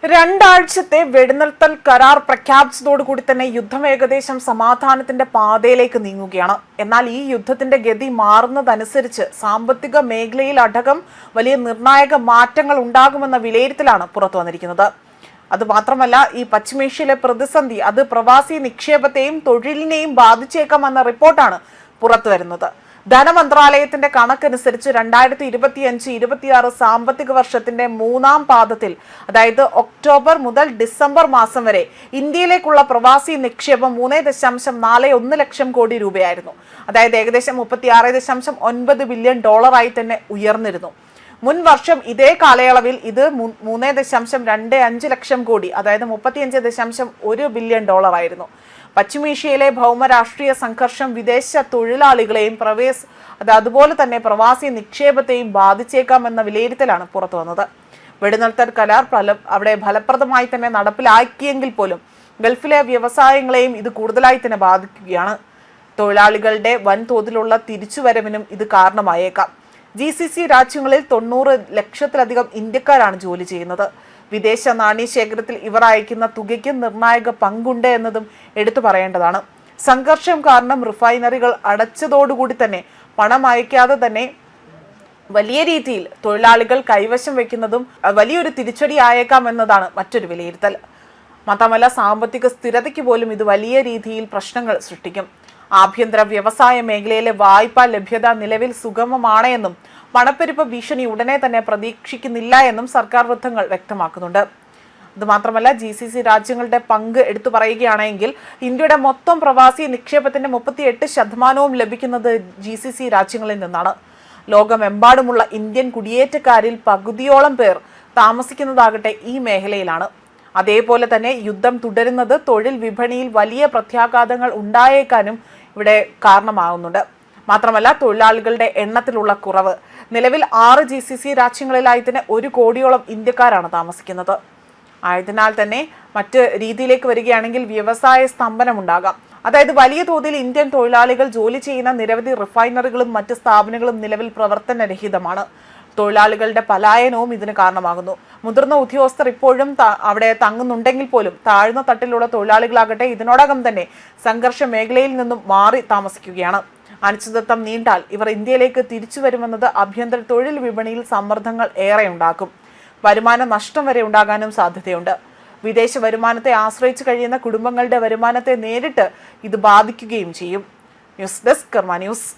രണ്ടാഴ്ചത്തെ വെടിനിർത്തൽ കരാർ പ്രഖ്യാപിച്ചതോടുകൂടി തന്നെ യുദ്ധം ഏകദേശം സമാധാനത്തിന്റെ പാതയിലേക്ക് നീങ്ങുകയാണ്. എന്നാൽ ഈ യുദ്ധത്തിന്റെ ഗതി മാറുന്നതനുസരിച്ച് സാമ്പത്തിക മേഖലയിൽ അടക്കം വലിയ നിർണായക മാറ്റങ്ങൾ ഉണ്ടാകുമെന്ന വിലയിരുത്തലാണ് പുറത്തു വന്നിരിക്കുന്നത്. അതുമാത്രമല്ല, ഈ പശ്ചിമേഷ്യയിലെ പ്രതിസന്ധി അത് പ്രവാസി നിക്ഷേപത്തെയും തൊഴിലിനെയും ബാധിച്ചേക്കാമെന്ന റിപ്പോർട്ടാണ് പുറത്തുവരുന്നത്. ധനമന്ത്രാലയത്തിന്റെ കണക്കനുസരിച്ച് 2025-26 സാമ്പത്തിക വർഷത്തിന്റെ മൂന്നാം പാദത്തിൽ, അതായത് ഒക്ടോബർ മുതൽ ഡിസംബർ മാസം വരെ ഇന്ത്യയിലേക്കുള്ള പ്രവാസി നിക്ഷേപം 3.41 ലക്ഷം കോടി രൂപയായിരുന്നു. അതായത് ഏകദേശം $36.9 ബില്യൺ തന്നെ ഉയർന്നിരുന്നു. മുൻ വർഷം ഇതേ കാലയളവിൽ ഇത് 3.25 ലക്ഷം കോടി, അതായത് $35.1 ബില്യൺ ആയിരുന്നു. പശ്ചിമേഷ്യയിലെ ഭൗമരാഷ്ട്രീയ സംഘർഷം വിദേശ തൊഴിലാളികളെയും അതുപോലെ തന്നെ പ്രവാസി നിക്ഷേപത്തെയും ബാധിച്ചേക്കാമെന്ന വിലയിരുത്തലാണ് പുറത്തു വന്നത്. വെടിനിർത്തൽ കരാർ അവിടെ ഫലപ്രദമായി തന്നെ നടപ്പിലാക്കിയെങ്കിൽ പോലും ഗൾഫിലെ വ്യവസായങ്ങളെയും ഇത് കൂടുതലായി തന്നെ ബാധിക്കുകയാണ്. തൊഴിലാളികളുടെ വൻതോതിലുള്ള തിരിച്ചുവരവിനും ഇത് കാരണമായേക്കാം. GCC രാജ്യങ്ങളിൽ 90 ലക്ഷത്തിലധികം ഇന്ത്യക്കാരാണ് ജോലി ചെയ്യുന്നത്. വിദേശ നാണ്യശേഖരത്തിൽ ഇവർ അയക്കുന്ന തുകയ്ക്ക് നിർണായക പങ്കുണ്ട് എന്നതും എടുത്തു പറയേണ്ടതാണ്. സംഘർഷം കാരണം റിഫൈനറികൾ അടച്ചതോടുകൂടി തന്നെ പണം അയക്കാതെ തന്നെ വലിയ രീതിയിൽ തൊഴിലാളികൾ കൈവശം വെക്കുന്നതും വലിയൊരു തിരിച്ചടി ആയേക്കാം എന്നതാണ് മറ്റൊരു വിലയിരുത്തൽ. മാത്രമല്ല, സാമ്പത്തിക സ്ഥിരതയ്ക്ക് പോലും ഇത് വലിയ രീതിയിൽ പ്രശ്നങ്ങൾ സൃഷ്ടിക്കും. ആഭ്യന്തര വ്യവസായ മേഖലയിലെ വായ്പാ ലഭ്യത നിലവിൽ സുഗമമാണ് എന്നും പണപ്പെരുപ്പ ഭീഷണി ഉടനെ തന്നെ പ്രതീക്ഷിക്കുന്നില്ല എന്നും സർക്കാർ വൃത്തങ്ങൾ വ്യക്തമാക്കുന്നുണ്ട്. അതുമാത്രമല്ല, GCC രാജ്യങ്ങളുടെ പങ്ക് എടുത്തു പറയുകയാണെങ്കിൽ ഇന്ത്യയുടെ മൊത്തം പ്രവാസി നിക്ഷേപത്തിന്റെ 38% ലഭിക്കുന്നത് GCC രാജ്യങ്ങളിൽ നിന്നാണ്. ലോകമെമ്പാടുമുള്ള ഇന്ത്യൻ കുടിയേറ്റക്കാരിൽ പകുതിയോളം പേർ താമസിക്കുന്നതാകട്ടെ ഈ മേഖലയിലാണ്. അതേപോലെ തന്നെ യുദ്ധം തുടരുന്നത് തൊഴിൽ വിപണിയിൽ വലിയ പ്രത്യാഘാതങ്ങൾ ഉണ്ടായേക്കാനും ഇവിടെ കാരണമാകുന്നുണ്ട്. മാത്രമല്ല, തൊഴിലാളികളുടെ എണ്ണത്തിലുള്ള കുറവ്. നിലവിൽ 6 GCC രാജ്യങ്ങളിലായി തന്നെ 1 കോടിയോളം ഇന്ത്യക്കാരാണ് താമസിക്കുന്നത്. ആയതിനാൽ തന്നെ മറ്റ് രീതിയിലേക്ക് വരികയാണെങ്കിൽ വ്യവസായ സ്തംഭനം ഉണ്ടാകാം. അതായത് വലിയ തോതിൽ ഇന്ത്യൻ തൊഴിലാളികൾ ജോലി ചെയ്യുന്ന നിരവധി റിഫൈനറികളും മറ്റ് സ്ഥാപനങ്ങളും നിലവിൽ പ്രവർത്തനരഹിതമാണ്. തൊഴിലാളികളുടെ പലായനവും ഇതിന് കാരണമാകുന്നു. മുതിർന്ന ഉദ്യോഗസ്ഥർ ഇപ്പോഴും അവിടെ തങ്ങുന്നുണ്ടെങ്കിൽ പോലും താഴ്ന്ന തട്ടിലുള്ള തൊഴിലാളികളാകട്ടെ ഇതിനോടകം തന്നെ സംഘർഷ മേഖലയിൽ നിന്നും മാറി താമസിക്കുകയാണ്. അനിശ്ചിതത്വം നീണ്ടാൽ ഇവർ ഇന്ത്യയിലേക്ക് തിരിച്ചു വരുമെന്നത് ആഭ്യന്തര തൊഴിൽ വിപണിയിൽ സമ്മർദ്ദങ്ങൾ ഏറെ ഉണ്ടാക്കും. വരുമാന നഷ്ടം വരെ ഉണ്ടാകാനും സാധ്യതയുണ്ട്. വിദേശ വരുമാനത്തെ ആശ്രയിച്ചു കഴിയുന്ന കുടുംബങ്ങളുടെ വരുമാനത്തെ നേരിട്ട് ഇത് ബാധിക്കുകയും ചെയ്യും. ന്യൂസ് ഡെസ്ക് കർമ്മ ന്യൂസ്.